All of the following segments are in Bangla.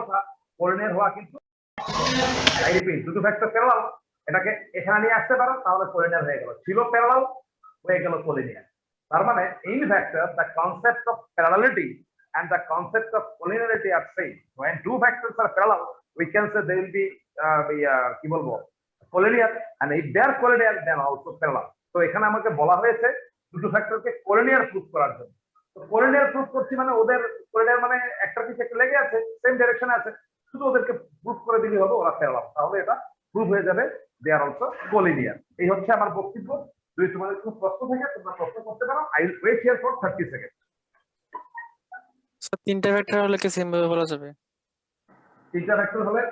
কথা কোলিনিয়ার হওয়া কিন্তু আই রিপিট দুটো ভেক্টর প্যারালাল এটাকে এখানে নিয়ে আসতে পারো তাহলে কোলিনিয়ার হয়ে গেল ছিল প্যারালাল হয়ে গেল কোলিনিয়ার তার মানে in vector the concept of parallelity and the concept of collinearity are same when two vectors are parallel we can say they will be কি বলবো collinear and if they are collinear then also parallel তো এখানে আমাকে বলা হয়েছে দুটো ভেক্টরকে collinear প্রুফ করার জন্য তো collinear প্রুফ করছি মানে ওদের collinear মানে একটা পিছে একটা লেগে আছে সেম ডাইরেকশনে আছে শুধু ওদেরকে প্রুফ করে দিলেই হবে ওরা প্যারালাল তাহলে এটা প্রুফ হয়ে যাবে দে আর অলসো collinear এই হচ্ছে আমার বক্তব্য যদি তোমাদের কোনো প্রশ্ন থাকে তোমরা প্রশ্ন করতে পারো I will wait here for 30 second sir তিনটা ভেক্টর হলে কি সেম ভাবে বলা যাবে তিনটা ভেক্টর হলে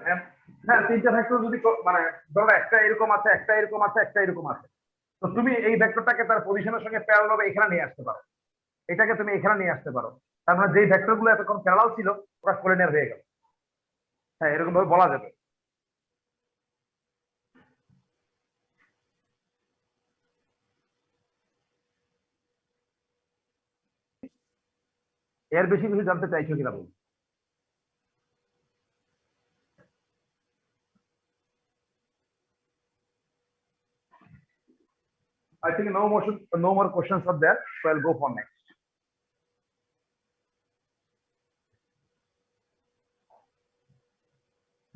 হ্যাঁ তিনটা ভেক্টর যদি মানে ধরো একটা এরকম আছে একটা এরকম আছে একটা এরকম আছে তো তুমি এই ভেক্টরটাকে তার পজিশনের সঙ্গে প্যারালাল ভাবে এখানে নিয়ে আসতে পারো এটাকে তুমি এখানে নিয়ে আসতে পারো তার মানে যেই ভেক্টরগুলো এতক্ষণ প্যারালাল ছিল ওরা কোলিনিয়ার হয়ে গেল হ্যাঁ এরকম ভাবে বলা যাবে এর বেশি কিছু জানতে চাইছো কিনা বলুন I think no more questions are there, so I'll go for next.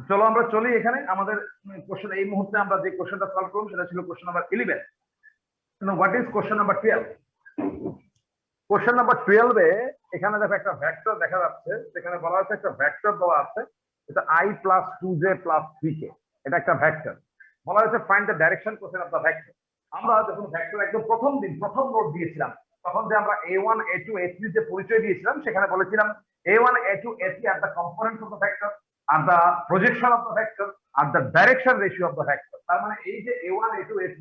চলো আমরা চলি এখানে আমাদের কোশ্চেন এই মুহূর্তে আমরা যে কোশ্চেনটা সলভ করব সেটা ছিল question number 11 now what is question number 12 question number 12 এ এখানে দেখো একটা ভেক্টর দেখা যাচ্ছে সেখানে বলা আছে একটা ভেক্টর দেওয়া আছে এটা i + 2j + 3k এটা একটা ভেক্টর বলা হয়েছে find the direction question of the vector আমরা যখন ভেক্টর একদম প্রথম নোট দিয়েছিলাম তখন যে আমরা a1 a2 a3 যে পরিচয় দিয়েছিলাম সেখানে বলেছিলাম a1 a2 a3 are the components of the vector are the projection of the vector are the direction ratio of the vector তার মানে এই যে a1 a2 a3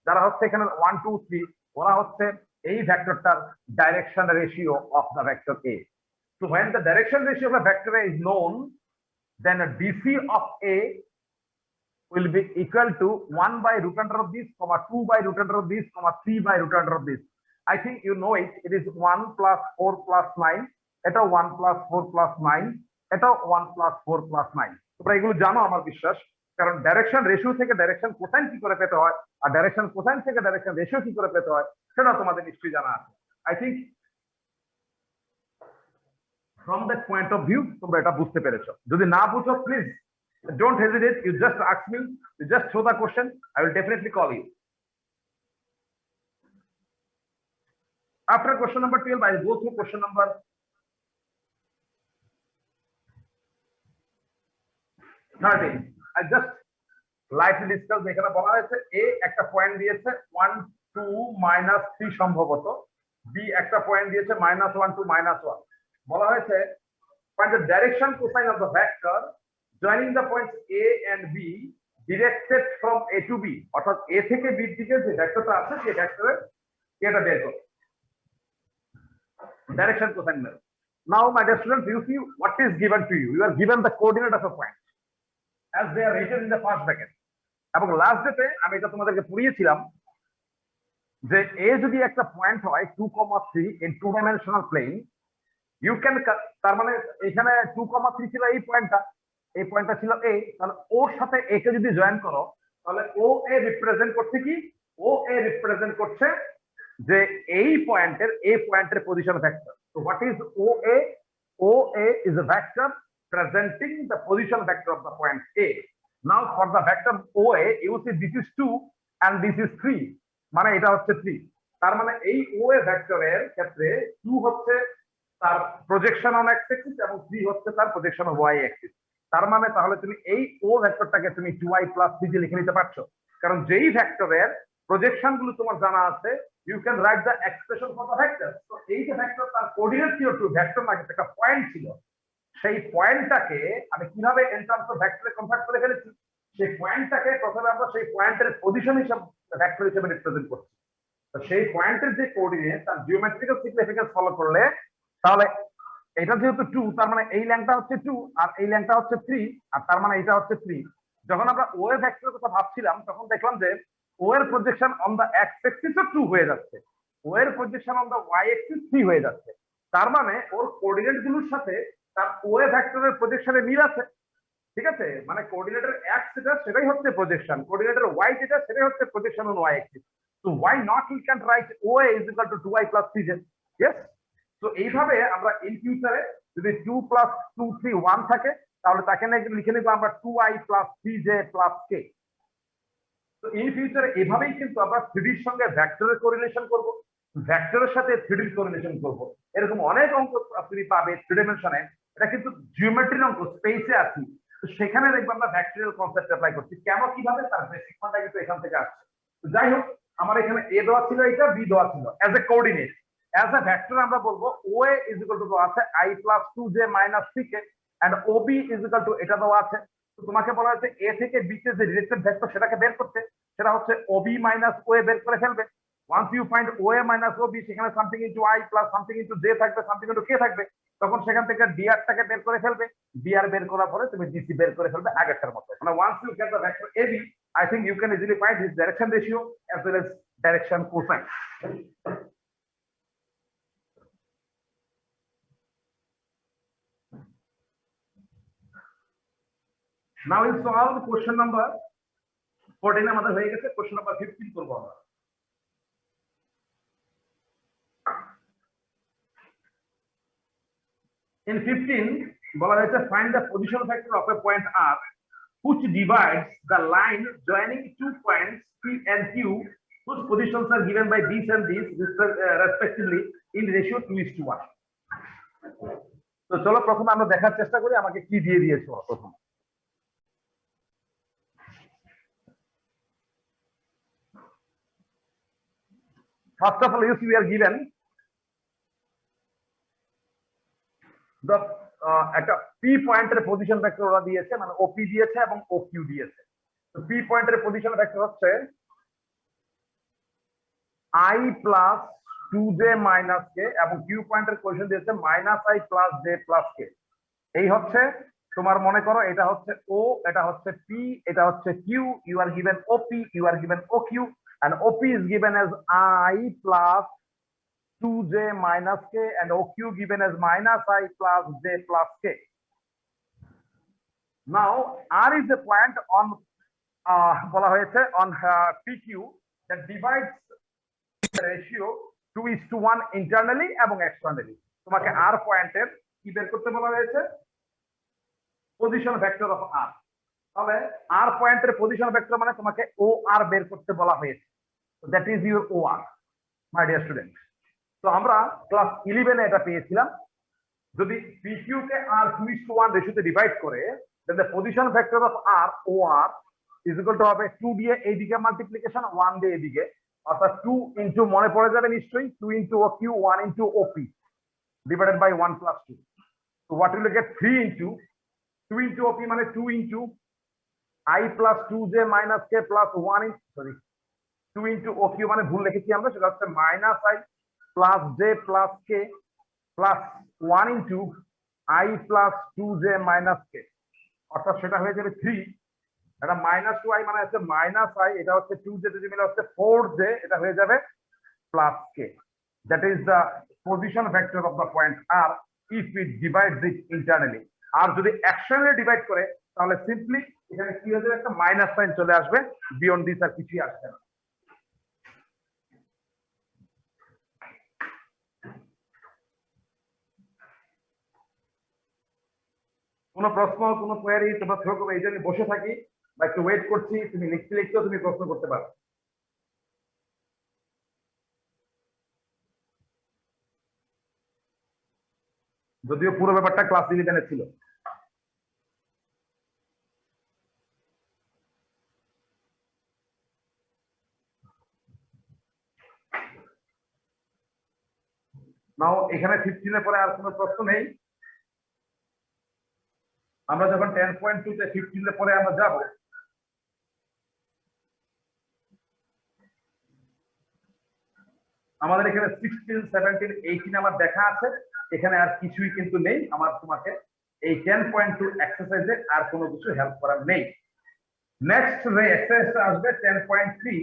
যারা হচ্ছে এখানে 1 2 3 ওরা হচ্ছে এই ভেক্টরটার direction ratio of the vector a so when the direction ratio of a vector a is known then a dc of a will be equal to 1 by root under of this, 2 by root under of this, 3 by root under of this. I think you know it. It is 1 plus 4 plus 9. এটা 1 plus 4 plus 9. এটা 1 plus 4 plus 9. তোমরা এগুলো জানো আমার বিশ্বাস কারণ ডাইরেকশন রেশিও থেকে ডাইরেকশন কোসাইন কি করে পেতে হয় আর ডাইরেকশন কোসাইন থেকে ডাইরেকশন রেশিও কি করে পেতে হয় সেটা তোমাদের নিশ্চয়ই জানা আছে I think from that point of view তোমরা এটা বুঝতে পেরেছো যদি না বুঝো please don't hesitate you just ask me you just throw the question I will definitely call you after question number 12 I will go through question number 13 I just lightly discuss এখানে বলা হয়েছে a একটা পয়েন্ট দিয়েছে 1 2 3 সম্ভবত b একটা পয়েন্ট দিয়েছে -1 to -1 বলা হয়েছে find the direction cosine of the vector joining the points a and b directed from a to b অর্থাৎ a থেকে b এর দিকে যে ভেক্টরটা আছে সেই ভেক্টরের এটা বের করো direction cosine method now my dear students you see what is given to you you are given the coordinate of a point as they are written in the first bracket এবং লাস্ট ডেতে আমি এটা তোমাদেরকে পড়িয়েছিলাম যে a যদি একটা পয়েন্ট হয় 2,3 in two dimensional plane you can তার মানে এখানে 2,3 ছিল এই পয়েন্টটা ছিল a তাহলে ওর সাথে a কে যদি জয়েন করো তাহলে OA রিপ্রেজেন্ট করছে কি OA রিপ্রেজেন্ট করছে যে এই পয়েন্টের position vector so what is OA is a vector presenting the position vector of the point A now for the vector OA you see this is 2 and this is 3 মানে এটা হচ্ছে 3 তার মানে এই OA ভেক্টরের ক্ষেত্রে 2 হচ্ছে তার প্রজেকশন অন এক্স অ্যাক্সিস এবং 3 হচ্ছে তার প্রজেকশন অন ওয়াই অ্যাক্সিস তার মানে তাহলে তুমি এই ও ভেক্টরটাকে তুমি 2i + 3j লিখে নিতে পারছো কারণ যেই ভেক্টরের প্রজেকশন গুলো তোমার জানা আছে you can write the expression for the vector তো এই যে ভেক্টর তার কোঅর্ডিনেট ছিল টু ভেক্টর না একটা পয়েন্ট ছিল সেই পয়েন্টটাকে আমি কিভাবে ইন টার্মস অফ ভেক্টরে কনভার্ট করে ফেলেছি সেই পয়েন্টটাকে প্রথমে আমরা সেই পয়েন্টের পজিশন হিসেবে ভেক্টর হিসেবে রিপ্রেজেন্ট করছি তো সেই পয়েন্টের যে কোঅর্ডিনেট তার জিওমেট্রিক্যাল সিগনিফিকেন্স ফলো করলে তাহলে এটা যেহেতু 2 তার মানে এই লাইনটা হচ্ছে 2 আর এই লাইনটা হচ্ছে 3 আর তার মানে এটা হচ্ছে 3 যখন আমরা ও এর ভেক্টরের কথা ভাবছিলাম তখন দেখলাম যে ও এর projection on the X axis 2 হয়ে যাচ্ছে ও এর projection on the Y axis 3 হয়ে যাচ্ছে তার মানে ওর কোঅর্ডিনেট গুলোর সাথে তার ওয়ে ভেক্টরের প্রজেকশনে মিল আছে, ঠিক আছে? মানে কোঅর্ডিনেটর এক্স যেটা সেটাই হচ্ছে প্রজেকশন, কোঅর্ডিনেটর ওয়াই যেটা সেটাই হচ্ছে projection on Y axis. So Y naught we can write OA is equal to 2i plus 3j। Yes. তো এইভাবে আমরা ইন ফিউচারে যদি 2 প্লাস 2 3 1 থাকে তাহলে তাকে লিখে নিব আমরা 2i plus 3j plus k। তো ইন ফিউচারে এভাবেই কিন্তু আমরা 3D এর সঙ্গে ভেক্টরের কোরিলেশন করব, ভেক্টরের সাথে 3D এর কোরিলেশন করব। এরকম অনেক অঙ্ক তুমি পাবে 3 ডাইমেনশনে, এটা কিন্তু জিওমেট্রির অঙ্ক, স্পেসে আছে। তো সেখানে দেখবে আমরা ভেক্টরিয়াল কনসেপ্ট অ্যাপ্লাই করছি, কেন কিভাবে তার বেসিক মানটা কিন্তু এখান থেকে আসছে। তো যাই হোক, আমার এখানে এ দেওয়া ছিল, এটা বি দেওয়া ছিল as a coordinate. As a vector আমরা বলবো ওএ ইজ ইকুয়াল টু দেওয়া আছে i plus 2j minus 3k and OB is equal to এটা দেওয়া আছে। তো তোমাকে বলা হয়েছে এ থেকে বি তে যে রিলেটেড ভেক্টর সেটাকে বের করতে, সেটা হচ্ছে ওবি মাইনাস ওএ বের করে ফেলবে। Once you find OA minus OB, সেখানে something into I plus something into J থাকবে, সামথিং ইনটু কে থাকবে, তখন সেখান থেকে ডিআর টাকে বের করে ফেলবে। ডিআর বের করার পরে তুমি ডিসি বের করে ফেলবে আগেরটার মতো। মানে once you get the vector AB, I think you can easily find his direction ratio as well as direction cosine. Now we'll solve question number 14 আমাদের হয়ে গেছে, question number 15 করব আমরা। In 15 বলা হয়েছে find the position vector of a point R which divides the line joining 2 points P and Q whose positions are given by this and this respectively in ratio 2:1. তো চলো প্রথমে আমরা দেখার চেষ্টা করি আমাকে কি দিয়ে দিয়েছে প্রথম। First of all, we are given the একটা P পয়েন্টের পজিশন ভেক্টর ওরা দিয়েছে, মানে OP দিয়েছে এবং OQ দিয়েছে। তো P পয়েন্টের পজিশন ভেক্টর হচ্ছে i plus 2j minus k এবং Q পয়েন্টের পজিশন দিয়েছে minus i plus j plus k। এই হচ্ছে তোমার মনে করো এটা হচ্ছে O, এটা হচ্ছে P, এটা হচ্ছে Q, you are given OP, you are given OQ and OP is given as i plus 2j minus k and OQ given as minus i plus j plus k. Now R is a point on বলা হয়েছে on PQ that divides the ratio 2:1 internally এবং externally. তোমাকে R পয়েন্টের কি বের করতে বলা হয়েছে? Position vector of R। তাহলে R পয়েন্টের পজিশন ভেক্টর মানে তোমাকে OR বের করতে বলা হয়েছে। So that is your OR, my dear student. তো আমরা ক্লাস 11 এ এটা পেয়েছিলাম, যদি PQ কে R 2:1 রেশিওতে ডিভাইড করে then the position vector of R OR is equal to হবে 2 দিয়ে এইদিকে মাল্টিপ্লিকেশন 1 দিয়ে এদিকে, অর্থাৎ 2 ইনটু মনে পড়ে যাবে নিশ্চয়ই 2 into OQ 1 into OP divided by 1 plus 2. So what will you get? 3 into 2 into OP মানে 2 into I plus 2j minus k plus 1 in sorry 2 into OQ মানে ভুল লিখেছি আমরা, সেটা হচ্ছে minus I plus j plus k plus 1 into I plus 2j minus k, অর্থাৎ সেটা হয়ে যাবে 3। এটা minus 2i মানে হচ্ছে minus I, এটা হচ্ছে 2j যদি মিলে হচ্ছে 4j, এটা হয়ে যাবে plus k. That is the position vector of the point R if we divide it internally. আর যদি externally divide করে তাহলে সিম্পলি এখানে কি হয়ে যাবে, একটা মাইনাস সাইন চলে আসবে, বিয়ন্ড দিস আর কিছুই আসবে না। কোনো প্রশ্ন, কোনো কোয়েরি তোমরা থ্রো করবে, এই জন্য বসে থাকি বা একটু ওয়েট করছি, তুমি লিখতে লিখতেও তুমি প্রশ্ন করতে পারো। যদিও পুরো ব্যাপারটা ক্লাস 11 এ ছিল। নাও এখানে 15 এর পরে আর কোনো প্রশ্ন নেই। আমরা যখন 10.2 তে 15 এর পরে আমরা যাব, আমাদের এখানে 16 17 18 আমার দেখা আছে, এখানে আর কিছুই কিন্তু নেই। আমার তোমাকে এই 10.2 এক্সারসাইজে আর কোনো কিছু হেল্প করার নেই। নেক্সট যে এক্সারসাইজটা আসবে 10.3,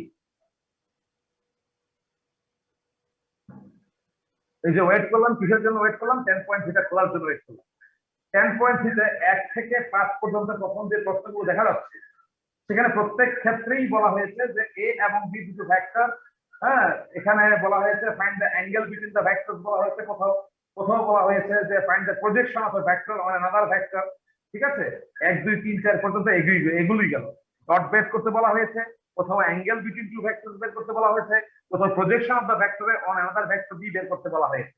এই যে ওয়েট করলাম, কিসের জন্য ওয়েট করলাম? 10.3টা খোলার জন্য ওয়েট করলাম। 10.3 1 থেকে 5 পর্যন্ত প্রথম যে প্রশ্নগুলো দেখা যাচ্ছে সেখানে প্রত্যেক ক্ষেত্রেই বলা হয়েছে যে এ এবং বি দুটো ভেক্টর। হ্যাঁ, এখানে বলা হয়েছে find the angle between the vectors বলা হয়েছে, কোথাও কোথাও বলা হয়েছে যে find the projection of A vector on another vector. ঠিক আছে, 1 2 3 4 পর্যন্ত এগুলোই গেল। ডট বের করতে বলা হয়েছে, কোথাও অ্যাঙ্গেল বিটুইন টু ভেক্টরস বের করতে বলা হয়েছে, কোথাও প্রজেকশন অফ দ্য ভেক্টরে অন অ্যানাদার ভেক্টর বি বের করতে বলা হয়েছে।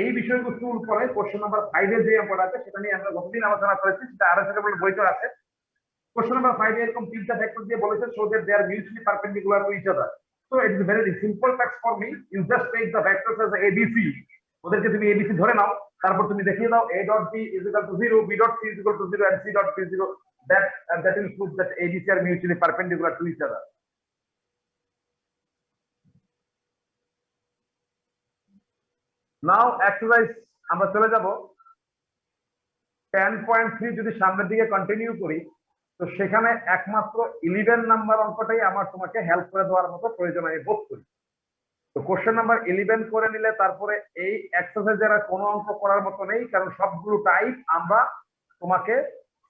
এই বিষয়বস্তুর উপরে কোশ্চেন নাম্বার 5 এর যে অঙ্কটা আছে সেটা নিয়ে আমরা গতদিন আলোচনা করেছি, সেটা আরএসএস বইতে আছে। কোশ্চেন নাম্বার 5 এরকম তিনটা ভেক্টর দিয়ে বলেছে so that they are mutually perpendicular to each other. So it is very simple task for me, you just take the vectors as ABC, ওদেরকে তুমি এবিসি ধরে নাও, তারপর তুমি দেখিয়ে দাও a dot b is equal to 0, b dot c is equal to 0 and c dot b 0, that will prove that ABC are mutually perpendicular to each other. Now exercise আমরা চলে যাব 10.3। যদি সামনের দিকে কন্টিনিউ করি তো সেখানে একমাত্র 11 নাম্বার অঙ্কটাই আমার তোমাকে হেল্প করে দেওয়ার মতো প্রয়োজন আমি বোধ করি। তো কোশ্চেন নাম্বার 11 করে নিলে তারপরে এই এক্সারসাইজের আর কোনো অঙ্ক করার মতো নেই, কারণ সবগুলো টাইপ আমরা তোমাকে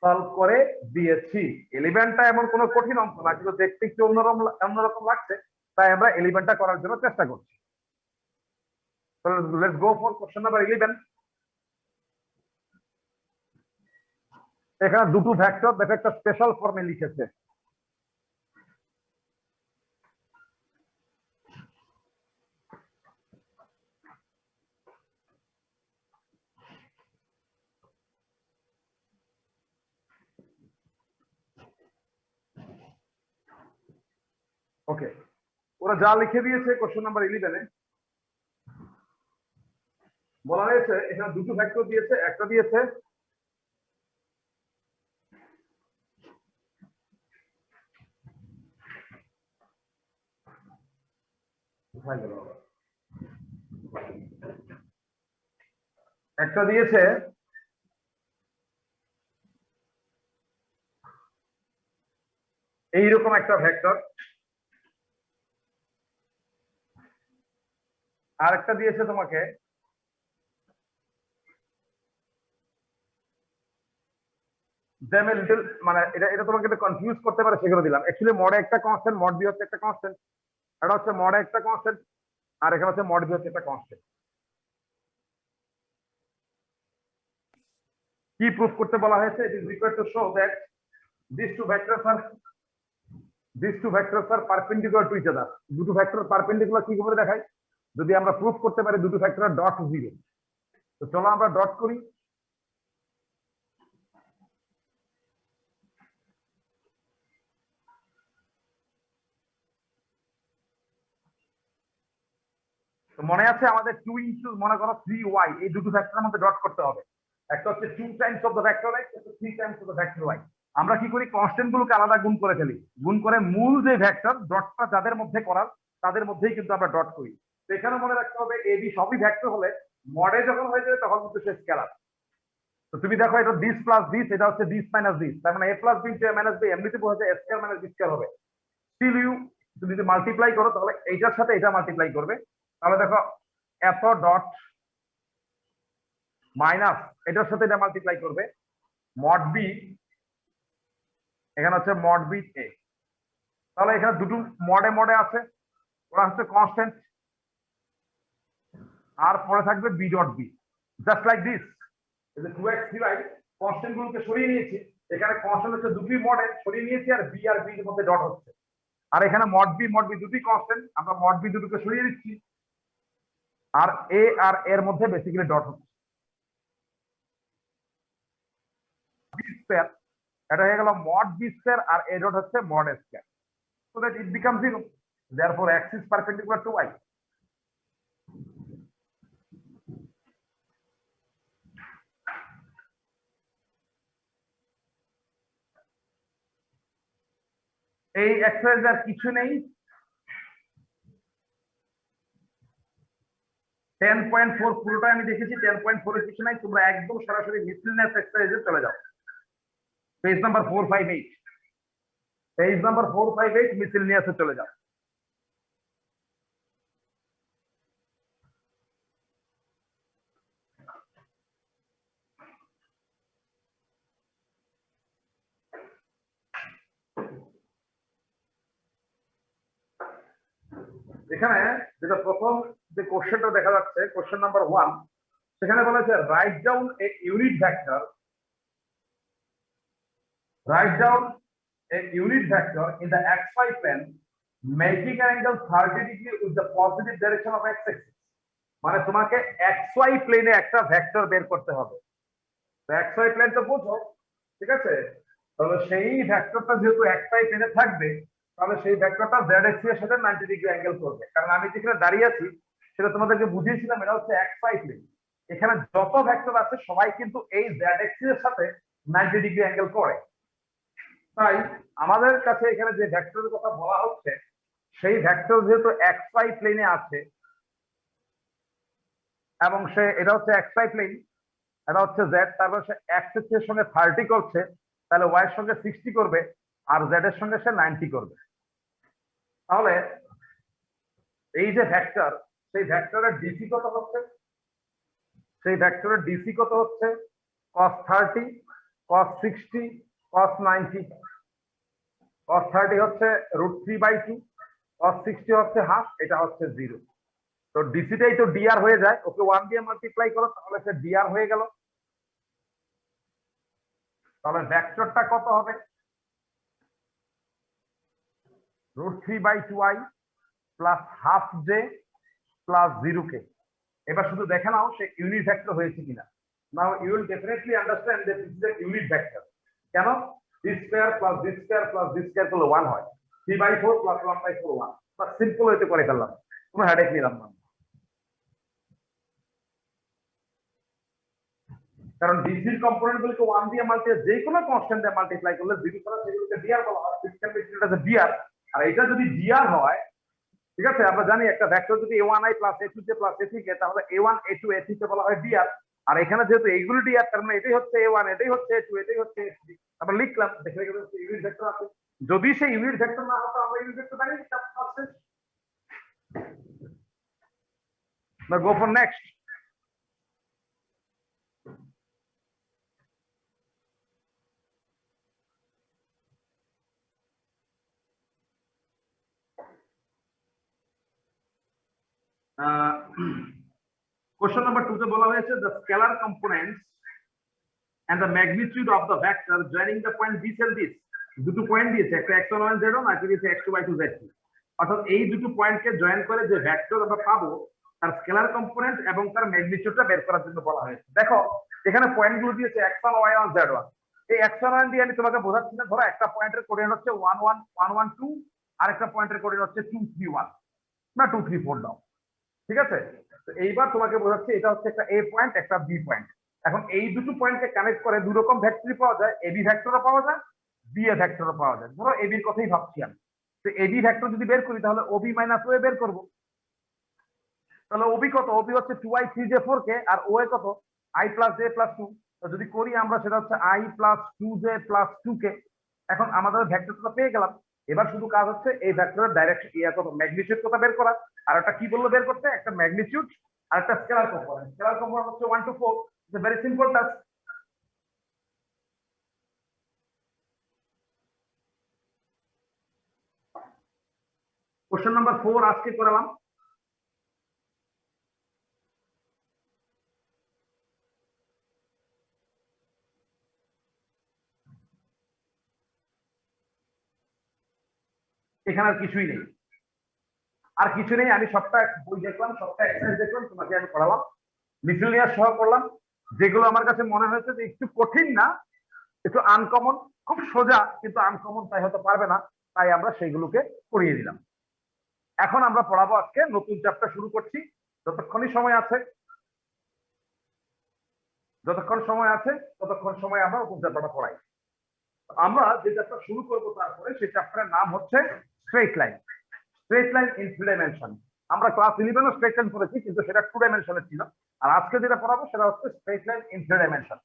সলভ করে দিয়েছি। 11টা এমন কোনো কঠিন অঙ্ক না, কিন্তু দেখতে একটু অন্যরকম লাগছে, তাই আমরা 11টা করার জন্য চেষ্টা করছি। So let's go for question number 11. এখানে দুটো ভেক্টর দেখো একটা স্পেশাল ফর্মে লিখেছে। ওকে, ওরা যা লিখে দিয়েছে কোশ্চেন নাম্বার 11 বলা হয়েছে এখানে দুটো ভেক্টর দিয়েছে, একটা দিয়েছে একটা দিয়েছে এইরকম একটা ভেক্টর, আর একটা দিয়েছে তোমাকে মানে এটা তোমাকে কনফিউজ করতে পারে সেগুলো দিলাম। অ্যাকচুয়ালি মডে একটা কনস্ট্যান্ট, মড বি হচ্ছে একটা কনস্ট্যান্ট, এটা হচ্ছে মডে একটা কনস্ট্যান্ট, আর এখানে হচ্ছে মড বি হচ্ছে একটা কনস্ট্যান্ট। কি প্রুফ করতে বলা হয়েছে? It is required to show that these two vectors are perpendicular to each other. দুটো ভেক্টর পারপেন্ডিকুলার কি করে দেখায়? যদি আমরা প্রুফ করতে পারি দুটো ভেক্টরের ডট 0। তো চলো আমরা ডট করি। তো মনে আছে আমাদের 2 ইনটু মনে করো 3y, এই দুটো ভেক্টরের মধ্যে ডট করতে হবে। একটা হচ্ছে 2 Times of the vector x, একটা 3 Times of the vector y। আমরা কি করি, কনস্ট্যান্ট গুলোকে আলাদা গুণ করে ফেলি, গুণ করে মূল যে ভেক্টর ডটটা যাদের মধ্যে করার তাদের মধ্যেই কিন্তু আমরা ডট করি। তো এখানে মনে রাখতে হবে এ বি সবই ভেক্টর হলে মডে যখন হয়ে যাবে তখন কিন্তু সে স্কেলার। তো তুমি দেখো এটা দিস প্লাস দিস, এটা হচ্ছে দিস মাইনাস দিস, তার মানে a plus B into a minus B এমনিতে বোঝা যায় a square minus B square হবে। স্টিল ইউ তুমি যদি মাল্টিপ্লাই করো তাহলে এইটার সাথে এটা মাল্টিপ্লাই করবে, তাহলে দেখো এত ডট মাইনাস এটার সাথে এটা মাল্টিপ্লাই করবে, মড বি এখানে হচ্ছে মড বি এ। তাহলে এখানে দুটো মডে আছে, ওরা হচ্ছে কনস্ট্যান্ট, আর পরে থাকবে B dot B, just like this. এই যে 2x 3y কনস্ট্যান্ট গুলোকে সরিয়ে নিয়েছি, এখানে কনস্ট্যান্ট হচ্ছে দুটোই মডে সরিয়ে নিয়েছি, আর বি এর মধ্যে ডট হচ্ছে। আর এখানে মড বি দুটোই কনস্ট্যান্ট, আমরা মড বি দুটোকে সরিয়ে দিচ্ছি, আর এ আর এর মধ্যে বেসিক্যালি ডট হচ্ছে। এটা হয়ে গেল মড বি স্কয়ার, আর এ ডট হচ্ছে mod square, so that it becomes 0. Therefore x is perpendicular to y. এই এক্সারসাইজ আর কিছু নেই। 10.4 পুরোটা আমি দেখেছি, 10.4 এর কিছু নাই, তোমরা একদম সরাসরি মিসলিনিয়াস এক্সারসাইজে চলে যাও। পেজ নাম্বার 458, পেজ নাম্বার 458 মিসলিনিয়াসে চলে যাও। এখানে যেটা প্রথম যে কোশ্চেনটা দেখা যাচ্ছে কোশ্চেন নাম্বার 1, সেখানে বলা হয়েছে write down A unit vector, write down a unit vector in the xy plane making an angle 30 degree with the positive direction of x-axis। মানে তোমাকে xy প্লেনে একটা ভেক্টর বের করতে হবে। তো xy প্লেন তো বুঝো, ঠিক আছে? তাহলে সেই ভেক্টরটা যেহেতু xy প্লেনে থাকবে, তাহলে সেই ভেক্টরটা z axis এর সাথে 90 ডিগ্রি অ্যাঙ্গেল করবে। কারণ আমি যেখানে দাঁড়িয়ে আছি সেটা তোমাদেরকে বুঝিয়েছিলাম, এটা হচ্ছে xy প্লেন। এখানে যত ভেক্টর আছে সবাই কিন্তু এই z axis এর সাথে 90 ডিগ্রি অ্যাঙ্গেল করে। তাই আমাদের কাছে এখানে যে ভেক্টরের কথা বলা হচ্ছে সেই ভেক্টর যেহেতু xy প্লেনে আছে এবং এটা হচ্ছে xy প্লেন, এটা হচ্ছে z, তারপর সে x এর সঙ্গে 30 করছে, তাহলে y এর সঙ্গে 60 করবে আর z এর সঙ্গে সে 90 করবে। তাহলে এই যে ভেক্টর, সেই ভেক্টরের ডিসি কত হচ্ছে? সেই ভেক্টরের ডিসি কত হচ্ছে? cos 30, cos 60, cos 90। cos 30 হচ্ছে √3/2, cos 60 হচ্ছে হাফ, এটা হচ্ছে 0। তো ডিসিটাই তো ডিআর হয়ে যায়, ওকে 1 দিয়ে মাল্টিপ্লাই করো তাহলে সে ডিআর হয়ে গেল। তাহলে ভেক্টরটা কত হবে? √3/2i plus half J plus 0k। এবার শুধু দেখে নাও সে ইউনিট ভেক্টর হয়েছে কিনা। Now you will definitely understand that this is a unit vector. কেন? d square plus d square plus d square করলে 1 হয়, 3/4 প্লাস 1/4 1। বা সিম্পল হইতে করে ফেললাম, কোনো হেডেক নিলাম না। কারণ ডিসির কম্পোনেন্ট গুলোকে 1 দিয়ে মাল্টিপ্লাই, যে কোনো কনস্ট্যান্ট দিয়ে মাল্টিপ্লাই করলে 0 করা সেগুলোকে ডিআর বলা হয়। এটা ডিআর, আর এটা যদি ডিআর হয়, ঠিক আছে, আমরা জানি একটা ভেক্টর যদি a1i plus a2j plus a3k, তাহলে a1 a2 a3 বলা হয় ডিআর। আর এখানে যেহেতু এইগুলো ডিআর, তার মানে এটাই হচ্ছে a1, এটাই হচ্ছে a2, এটাই হচ্ছে a3। আমরা লিখলাম, দেখে গেলাম ইউনিট ভেক্টর আছে। যদি সেই ইউনিট ভেক্টর না হতো আমরা ইউনিট ভেক্টর বানিয়ে দিতাম। Now go for next. Question number 2 তে বলা হয়েছে the scalar components and the magnitude of the vector joining the point this and this। দুটো পয়েন্ট দিয়েছে, একটা x1 y z1 আর একটা দিয়েছে x2 y2 z2। অর্থাৎ এই দুটো পয়েন্টকে জয়েন করে যে ভেক্টর আমরা পাবো তার স্কেলার কম্পোনেন্ট এবং তার ম্যাগনিটিউডটা বের করার জন্য বলা হয়েছে। দেখো এখানে পয়েন্টগুলো দিয়েছে x1 y1 z1। এই x1 y1 দিয়ে আমি তোমাকে বোঝাচ্ছি না। ধরো একটা পয়েন্টের কোঅর্ডিনেট হচ্ছে 1 1 1 1 2, আর একটা পয়েন্টের কোঅর্ডিনেট হচ্ছে 2 3 1 না 2 3 4 দাও, ঠিক আছে? তো এইবার তোমাকে বোঝাচ্ছি এটা হচ্ছে একটা এ পয়েন্ট, একটা বি পয়েন্ট। এখন এই দুটো পয়েন্টকে কানেক্ট করে দুই রকম ভেক্টরই পাওয়া যায়, এবি ভেক্টরও পাওয়া যায়, বি এ ভেক্টরও পাওয়া যায়। ধরো এবির কথাই ভাবছি আমি, তো এবি ভেক্টর যদি বের করি তাহলে ওবি মাইনাস ও বের করব। তাহলে ওবি কত? ওবি হচ্ছে 2i 3j 4k, আর ও এ কত? i plus J plus 2। তো যদি করি আমরা সেটা হচ্ছে i plus 2j plus 2k। এখন আমাদের ভেক্টরটা পেয়ে গেলাম। এবার শুধু কাজ হচ্ছে এই ভেক্টরের ডাইরেকশন ইয়া কত, ম্যাগনিটিউড কত বের করা। আর একটা কি বললো বের করতে? একটা ম্যাগনিটিউড আর একটা স্কেলার কম্পোনেন্ট। স্কেলার কম্পোনেন্ট হচ্ছে 1 to 4। It's a very simple task. Question number 4 আজকে করালাম। এখানে আর কিছুই নেই, আর কিছু নেই। আমি সবটা বই দেখলাম, সবটা এক্সারসাইজ দেখলাম, তোমাকে আমি পড়ালাম, মিসেলিনিয়াস সহ করলাম। যেগুলো আমার কাছে মনে হয়েছে যে একটু কঠিন না, একটু আনকমন, খুব সোজা কিন্তু আনকমন, তাই হতে পারবে না, তাই আমরা সেইগুলোকে করিয়ে দিলাম। এখন আমরা পড়াবো আজকে নতুন চ্যাপ্টার শুরু করছি। যতক্ষণ সময় আছে ততক্ষণ সময় আমরা নতুন চ্যাপ্টারটা পড়াই। আমরা যে চ্যাপ্টার শুরু করবো তারপরে সেই চ্যাপ্টারের নাম হচ্ছে straight line. Straight line in 3 dimension. আমরা ক্লাস 11 স্ট্রেট লাইন পড়েছি, কিন্তু সেটা 2 ডাইমেনশনে ছিল। আর আজকে যেটা পড়াবো সেটা হচ্ছে স্ট্রেট লাইন ইন 3 ডাইমেনশন।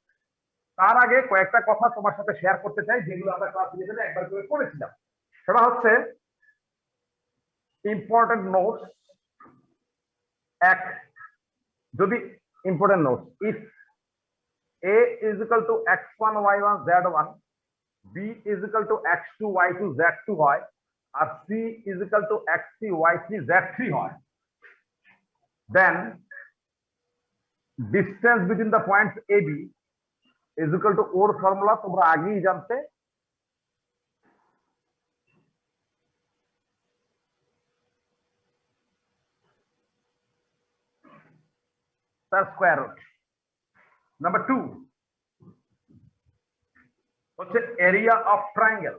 তার আগে কয়েকটা কথা তোমার সাথে শেয়ার করতে চাই, যেগুলো আমরা ক্লাস 11 একবার করে পড়েছিলাম। সেটা হচ্ছে ইম্পর্টেন্ট নোটস। এক, যদি important notes, if a is equal to x1 y1 z1, b is equal to x2 y2 z2 হয়, আর C is equal to X three Y three Z three হয়, then distance between the points A B is equal to or formula তোমরা আগেই জানতে, তার স্কোয়ার রুট। নাম্বার 2 হচ্ছে area of triangle,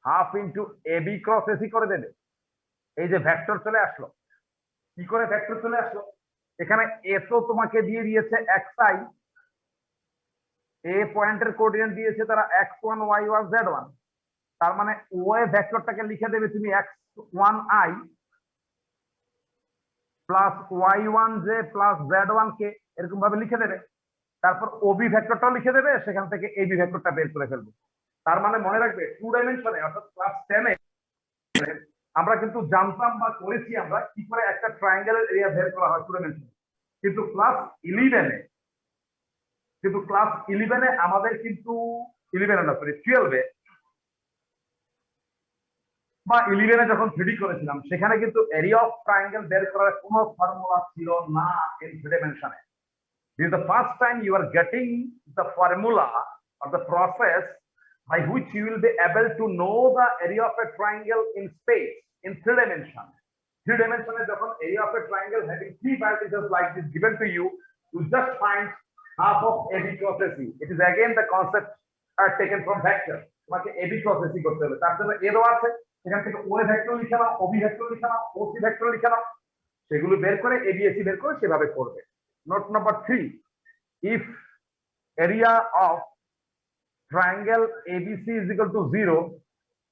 half into A B cross AC করে দেবে। এই যে ভেক্টর চলে আসলো, কি করে ভেক্টর চলে আসলো? এখানে এ তো তোমাকে দিয়ে দিয়েছে এক্স আই, এ পয়েন্টের কোঅর্ডিনেট দিয়েছে তারা x1 y1 z1, তার মানে ওয়ে ভেক্টরটাকে লিখে দেবে তুমি x1i plus y1j plus z1k এরকম ভাবে লিখে দেবে। তারপর ওবি ভেক্টরটাও লিখে দেবে, সেখান থেকে এবি ভেক্টরটা বের করে ফেলবে। তার মানে মনে রাখবে 2 ডাইমেনশনে অর্থাৎ ক্লাস 10 এ আমরা কিন্তু জানতাম বা করেছি আমরা কি করে একটা ট্রায়াঙ্গেলের এরিয়া বের করা হয় 2 ডাইমেনশনে, কিন্তু ক্লাস 11 এ আমাদের কিন্তু 11 না সরি 12 এ বা 11 এ যখন 3D করেছিলাম সেখানে কিন্তু এরিয়া অফ ট্রায়াঙ্গেল বের করার কোনো ফর্মুলা ছিল না in 3 ডাইমেনশনে। This is the first time you are getting the formula or the process by which you will be able to know the area of a triangle in space in 3 dimension. 3 dimension যখন area of a triangle having 3 vertices like this given to you, you just find half of AB cross AC. It is again the concept taken from vector. তোমাকে AB cross AC করতে হবে, তার জন্য এরও আছে, সেখান থেকে OA ভেক্টর লিখে নাও, OB ভেক্টর লিখে নাও, OC ভেক্টর লিখে নাও, সেগুলো বের করে ABAC বের করে সেভাবে করবে। Note number 3, if area of triangle ABC is equal to 0,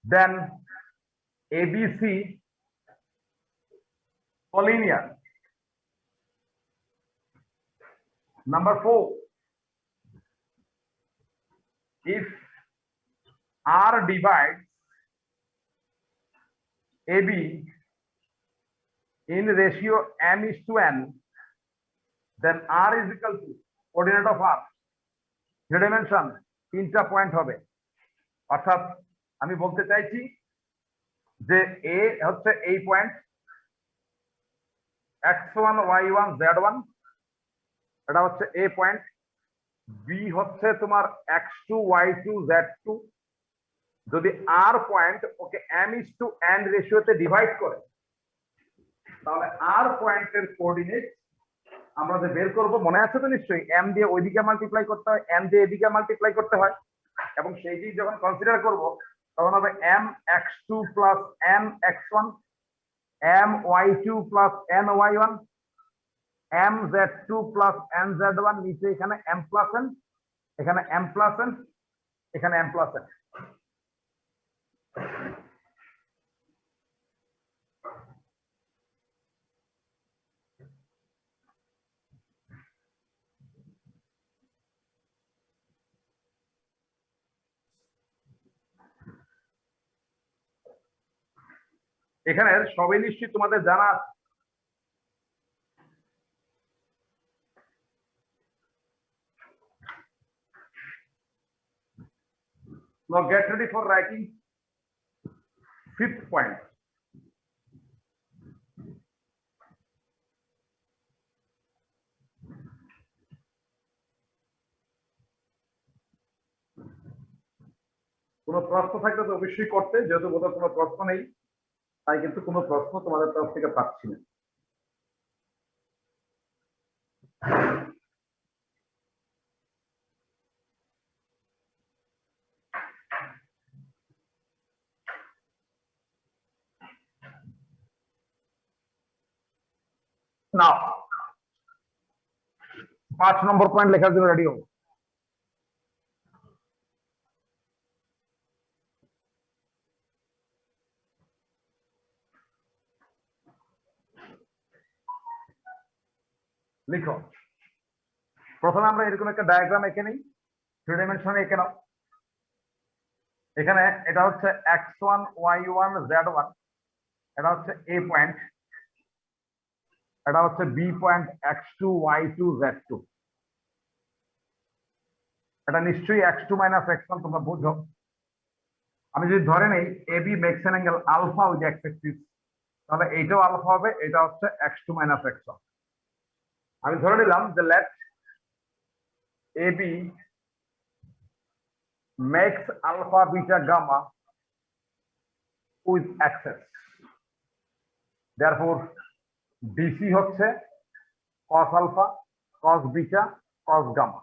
then ABC collinear. Number 4, if R divides AB in ratio m:n, then R is equal to coordinate of R 3 dimension 3টা পয়েন্ট হবে। অর্থাৎ আমি বলতে চাইছি যে এ হচ্ছে এই পয়েন্ট x1 y1 z1, এটা হচ্ছে এ পয়েন্ট, বি হচ্ছে তোমার x2 y2 z2। যদি আর পয়েন্ট ওকে m:n রেশিওতে ডিভাইড করে তাহলে আর পয়েন্টের কোঅর্ডিনেট আমরা যে বের করব, মনে আছে তো নিশ্চয়ই, এম দিয়ে ওইদিকে মাল্টিপ্লাই করতে হয়, এম দিয়ে এদিকে মাল্টিপ্লাই করতে হয়, এবং সেইটি যখন কনসিডার করব তখন হবে M x2 plus M x1, M y2 plus N y1, M z2 plus N z1, নিচে এখানে এম প্লাস এন, এখানে এম প্লাস এন, এখানে এম প্লাস এন। এখানে সবই নিশ্চয়ই তোমাদের জানা আছে। Now get ready for writing 5th point. কোনো প্রশ্ন থাকলে তো অবশ্যই করতে, যেহেতু বোধহয় কোনো প্রশ্ন নেই তাই কিন্তু কোনো প্রশ্ন তোমাদের তরফ থেকে পাচ্ছি না। নাও 5 নম্বর পয়েন্ট লেখার জন্য রেডি হও। লিখো, প্রথমে আমরা এরকম একটা ডায়াগ্রাম এঁকে নিই, 3 ডাইমেনশনে এঁকে নাও। এখানে এটা হচ্ছে x1 y1 z1, এটা হচ্ছে এ পয়েন্ট, এটা হচ্ছে B point x2 y2 z2, এটা নিশ্চয়ই x2 - x1 তোমরা বুঝো। আমি যদি ধরে নেই AB makes an angle alpha with X axis, তাহলে এইটাও আলফা হবে, এটা হচ্ছে x2 মাইনাস x1। আমি ধরে নিলাম যে let AB makes alpha beta gamma with axes, therefore DC হচ্ছে cos alpha, cos beta, cos gamma.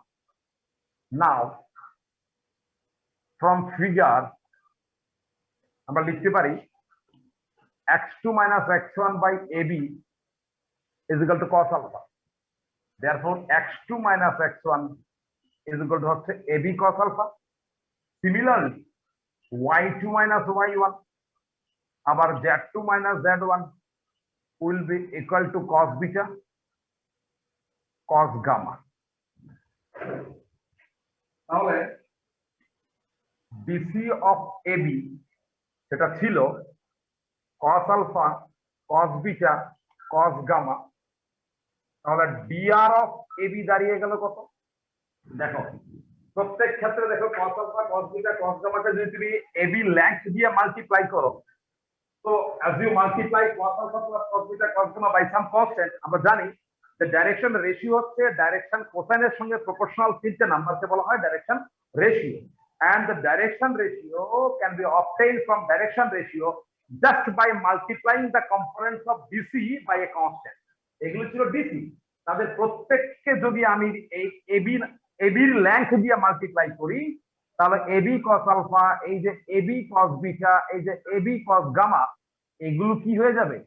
Now, from figure, আমরা লিখতে পারি x2 minus x1 by AB is equal to cos alpha. Therefore, x2 minus x1 is equal to হচ্ছে AB cos alpha. Similarly, y2 minus y1 আবার z2 minus z1 will be equal to cos beta, cos gamma. তাহলে ডিসি অফ এবি সেটা ছিল cos alpha, cos beta, cos gamma. তাহলে ডিআর অফ এবি দাঁড়িয়ে গেল কত? দেখো প্রত্যেক ক্ষেত্রে দেখো cos alpha, cos beta, cos গামাকে যদি তুমি এবি লেংথ দিয়ে মাল্টিপ্লাই করো, তো as you multiply cos alpha plus cos beta cos gamma by some constant, আমরা জানি যে ডাইরেকশন রেশিও হচ্ছে ডাইরেকশন কোসাইনের সঙ্গে প্রপোর্শনাল, তিনটে নাম্বারকে বলা হয় direction ratio, and the direction ratio can be obtained from direction ratio just by multiplying the components of dc by a constant. এগুলো ছিল ডিসি, তাদের প্রত্যেককে যদি আমি এই এবির লেংথ দিয়ে মাল্টিপ্লাই করি, তাহলে এবি cos আলফা, এই যে এবি cos বিটা, এই যে এবি cos গামা, এগুলো কি হয়ে যাবে?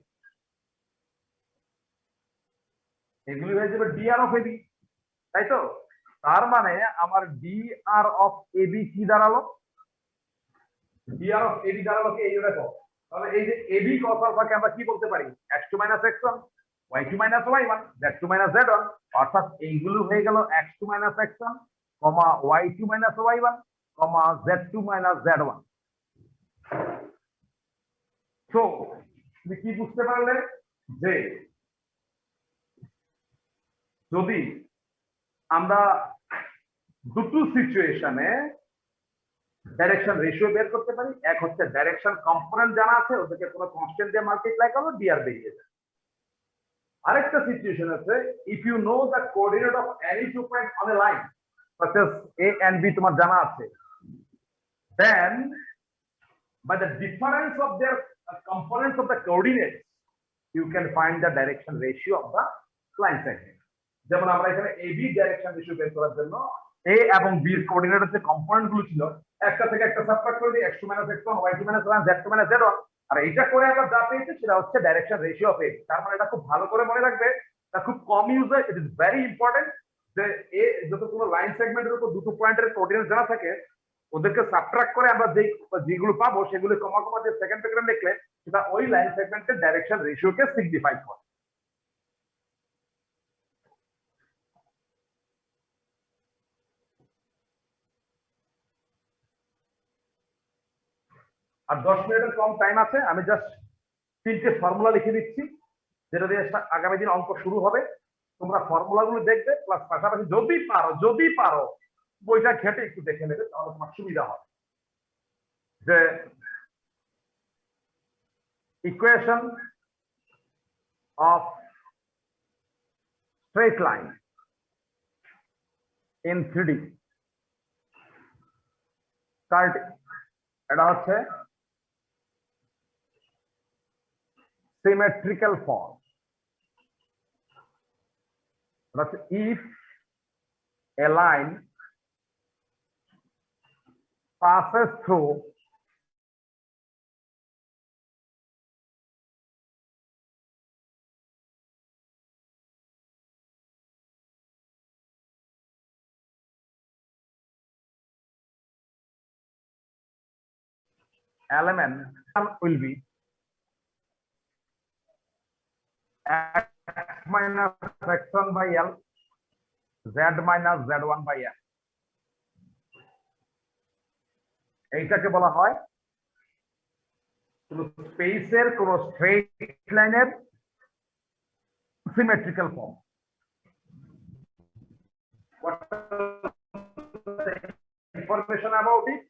এগুলো হয়ে যাবে ডিআর অফ এবি, তাই তো? তার মানে আমার ডিআর অফ এবি কি দাঁড়ালো? ডিআর অফ এবি দাঁড়ালো কি? এই দেখো, তাহলে এই যে এবি cos আলফাকে আমরা কি বলতে পারি? x2 minus x1, y2 minus y1, z2 minus z1, অর্থাৎ এইগুলো হয়ে গেল x2 minus x1, y2 minus y1, z2 minus z1। তো তুমি কি বুঝতে পারলে যে যদি আমরা দুটো সিচুয়েশনে ডাইরেকশন রেশিও বের করতে পারি, এক হচ্ছে ডাইরেকশন কম্পোনেন্ট জানা আছে, ওদেরকে কোনো কনস্ট্যান্ট দিয়ে মাল্টিপ্লাই করো, ডিআর বেরিয়ে যায়। আরেকটা সিচুয়েশন আছে, if you know the coordinate of any two point on a line such as a and b তোমার জানা আছে, then by the difference of their components of the coordinates you can find the direction ratio of the line segment. যেমন আমরা এখানে ab ডাইরেকশন রেশিও বের করার জন্য a এবং b এর কোঅর্ডিনেটের যে কম্পোনেন্ট গুলো ছিল, একটা থেকে একটা সাবট্রাক্ট করে দিই, x2 - x1, y2 - y1, z2 - z1, আর এইটা করে আমরা যা পেয়েছি সেটা হচ্ছে ডাইরেকশন রেশিও অফ a। তার মানে এটা খুব ভালো করে মনে রাখবে, এটা খুব কম ইউজ হয়, ইট ইজ ভেরি ইম্পর্টেন্ট যে এ যত কোনো লাইন সেগমেন্টের উপর দুটো পয়েন্টের কোঅর্ডিনেট জানা থাকে, ওদেরকে সাবট্রাক্ট করে আমরা যেগুলো পাবো সেগুলো কমা কমা দিয়ে সেকেন্ড প্যাটার্ন লিখলে সেটা ওই লাইন সেগমেন্টের ডাইরেকশন রেশিওকে সিগনিফাই করে। আর 10 মিনিটের কম টাইম আছে, আমি জাস্ট তিনটে ফর্মুলা লিখে দিচ্ছি যেটা দিয়ে আগামী দিন অঙ্ক শুরু হবে। তোমরা ফর্মুলাগুলো দেখবে, প্লাস পাশাপাশি যদি পারো বইটা ঘেটে একটু দেখে নেবে, তাহলে তোমার সুবিধা হবে। যে equation of straight line in 3D, এটা হচ্ছে symmetrical form. But if a line passes through element will be x minus x1 by L, z minus z1 by L. এইটাকে বলা হয় কোন স্পেসের কোন স্ট্রেট লাইনের symmetrical form. What is the information about it?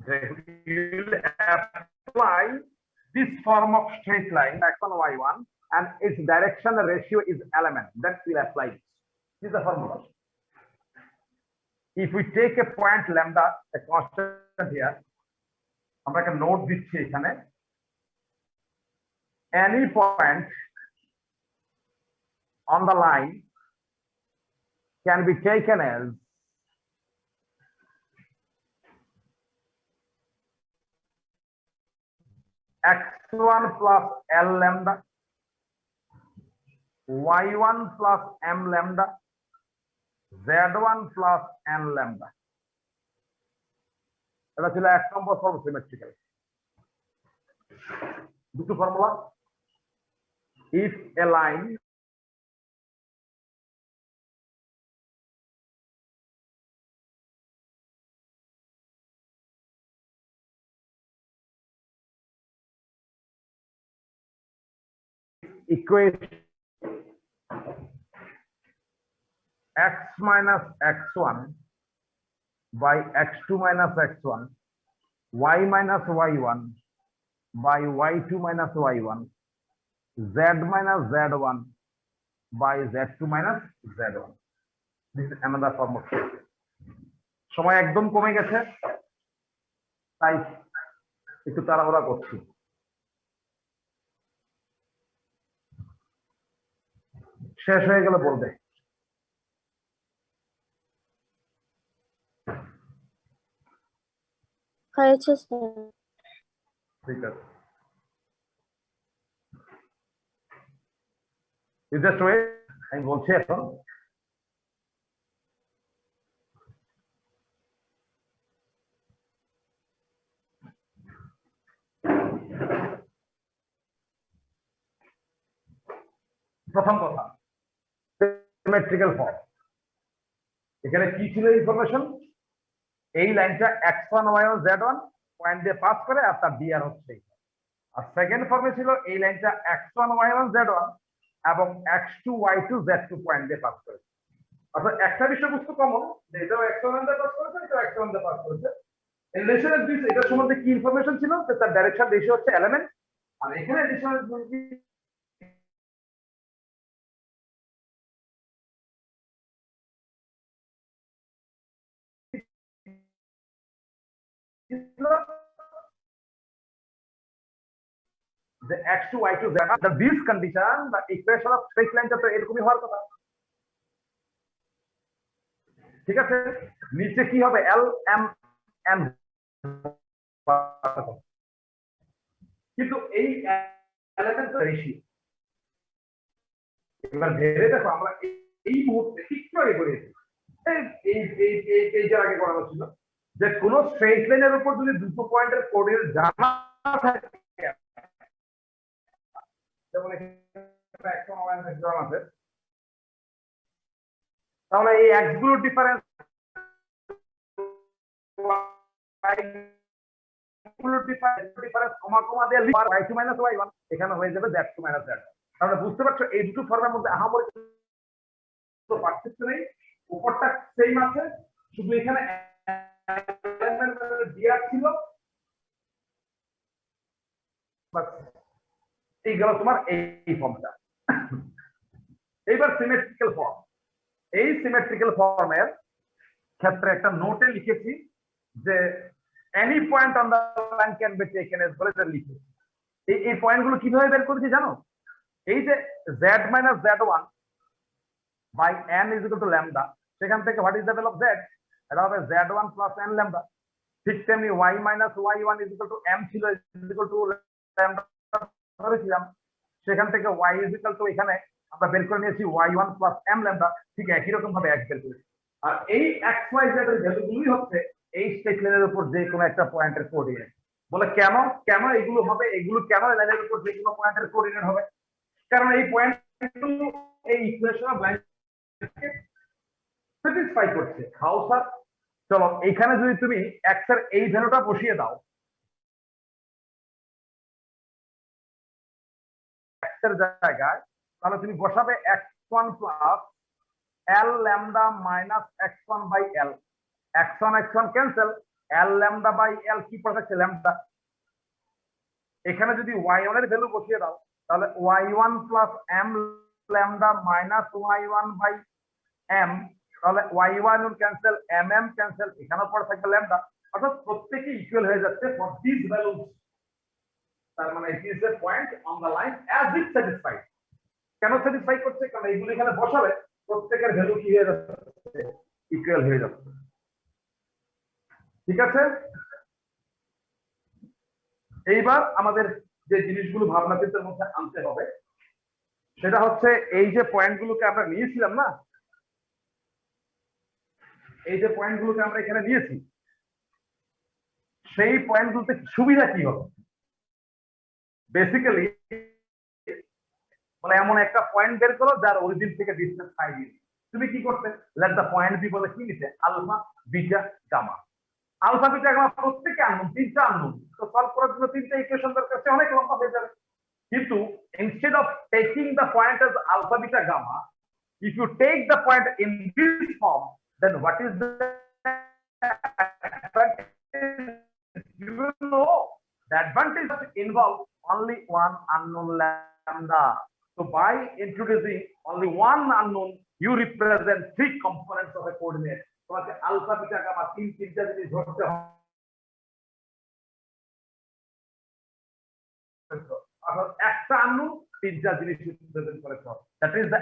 You will apply this form of straight line x1 y1 and its direction ratio is element, then we will apply this. This is the formula. If we take a point lambda, a constant here, আমরা একটা নোট দিচ্ছি এখানে, any point on the line can be taken as x1 plus L lambda, y1 plus m lambda, z1 plus n lambda. এটা ছিল এক নম্বর ফর্ম সিমেট্রিক্যাল। দুটো formula, if a line equation x minus x1 by x2 minus x1, y minus y1 by y2 minus y1, z minus z1 by z2 minus z1. This is another form of equation. সময় একদম কমে গেছে, তাই একটু তাড়াহুড়া করছি। শেষ হয়ে গেলে বলবে। হয়েছে স্যার। ঠিক আছে, you just wait, আমি বলছি এখন। প্রথম কথা, সিমেট্রিক্যাল ফর্ম। এখানে কি ছিল ইনফরমেশন? এই লাইনটা x1 y1 z1 পয়েন্ট দিয়ে পাস করে আর তার ডিআর হচ্ছে। আর সেকেন্ড ফর্মে ছিল এই লাইনটা x1 y1 z1 এবং x2 y2 z2 পয়েন্ট দিয়ে পাস করে। অর্থাৎ একটা বিষয়বস্তু কমন, যে এটাও x1 দিয়ে পাস করেছে, এটাও x1 দিয়ে পাস করেছে। ইন রিলেশন টু দিস, এটার সম্বন্ধে কি ইনফরমেশন ছিল? যে তার ডাইরেকশন রেশিও হচ্ছে এলিমেন্ট, আর এখানে additional the x2 y2 z1, the this condition, the equation of straight line টা তো এরকমই হওয়ার কথা। ঠিক আছে, নিচে কি হবে? l m n, কিন্তু এই এলিমেন্ট রেশিও এবার ভেবে দেখো, আমরা এই মুহূর্তে একটু আগে করেছি, এই পেজের আগে করা হচ্ছিল যে কোন স্ট্রেট লাইনের উপর যদি দুটো পয়েন্টের কোঅর্ডিনেট জানা থাকে, যেমন এখানে x1 y1 z1 আছে, তাহলে এই x গুলোর ডিফারেন্স কমা কমা দিয়ে y2 minus y1 এখানে হয়ে যাবে z2 minus z1। তাহলে বুঝতে পারছো এই দুটো ফর্মের মধ্যে আহামরি পার্থক্য নেই, উপরটা সেম আছে, শুধু এখানে ডিআর ছিল। এই গেল তোমার এই ফর্মটা। এইবার সিমেট্রিক্যাল ফর্ম। এই সিমেট্রিক্যাল ফর্মের ক্ষেত্রে একটা নোটে লিখেছি যে any point on the line can be taken as বলে লিখেছি। এই পয়েন্টগুলো কিভাবে বের করেছি জানো? এই যে z minus z1 by n is equal to lambda, সেখান থেকে what is the value of z? এটা হবে z1 plus n lambda। ঠিক তেমনি y minus y1 is equal to m ছিল, is equal to lambda ধরেছিলাম, সেখান থেকে y is equal to এখানে আমরা বের করে নিয়েছি y1 plus m lambda। ঠিক একই রকম ভাবে x বের করেছি। আর এই x y z এর ভ্যালুগুলোই হচ্ছে এই স্ট্রেট লাইনের উপর যে কোনো একটা পয়েন্টের কোঅর্ডিনেট। বলে কেন কেন এগুলো হবে? এগুলো কেন লাইনের উপর যে কোনো পয়েন্টের কোঅর্ডিনেট হবে? কারণ এই পয়েন্টগুলো এই ইকুয়েশন অফ লাইন স্যাটিসফাই করছে। How sir? চলো এইখানে যদি তুমি x এর এই ভ্যালুটা বসিয়ে দাও, x এর জায়গায়, তাহলে তুমি বসাবে x1 plus l lambda minus x1 by l। x1 x1 cancel, L lambda by L কি পড়ে থাকছে ল্যামডা। এখানে যদি y1 এর ভ্যালু বসিয়ে দাও তাহলে y1 plus m lambda minus y1 by m, তাহলে y1 ক্যান্সেল mm ক্যান্সেল, এখানেও পড়ে থাকবে ল্যামডা, অর্থাৎ প্রত্যেকই ইকুয়াল হয়ে যাচ্ছে ফর দিস ভ্যালুস। তার মানে it is a point on the line as it satisfied. কেন স্যাটিসফাই করছে? কারণ এইগুলো এখানে বসালে প্রত্যেকের ভ্যালু কি হয়ে যাচ্ছে, ইকুয়াল হয়ে যাচ্ছে। ঠিক আছে, এইবার আমাদের যে জিনিসগুলো ভাবনা চিন্তার মধ্যে আনতে হবে সেটা হচ্ছে এই যে পয়েন্টগুলোকে আমরা নিয়েছিলাম না, এই যে পয়েন্টগুলোকে আমরা এখানে নিয়েছি, সেই পয়েন্টগুলোতে সুবিধা কি হবে? বেসিক্যালি মানে এমন একটা পয়েন্ট বের করো যার অরিজিন থেকে ডিসটেন্স 5 ইউনিট। তুমি কি করতে? লেট দ্য পয়েন্ট বি বলে কি নিতে? Alpha beta gamma. Alpha beta gamma প্রত্যেককে আননোন, তিনটা আননোন, তো সলভ করার জন্য তিনটা ইকুয়েশন দরকার, সে অনেক লম্বা হয়ে যাবে। কিন্তু instead of taking the point as alpha beta gamma, if you take the point in this form, then what is the advantage? You will know the advantage involves only one unknown lambda. So by introducing only one unknown, you represent three components of a coordinate. তোমাকে আলফা বিটা গামা তিনটা জিনিস ধরতে হবে, অর্থাৎ একটা unknown তিনটা জিনিস রিপ্রেজেন্ট করেছে। That is the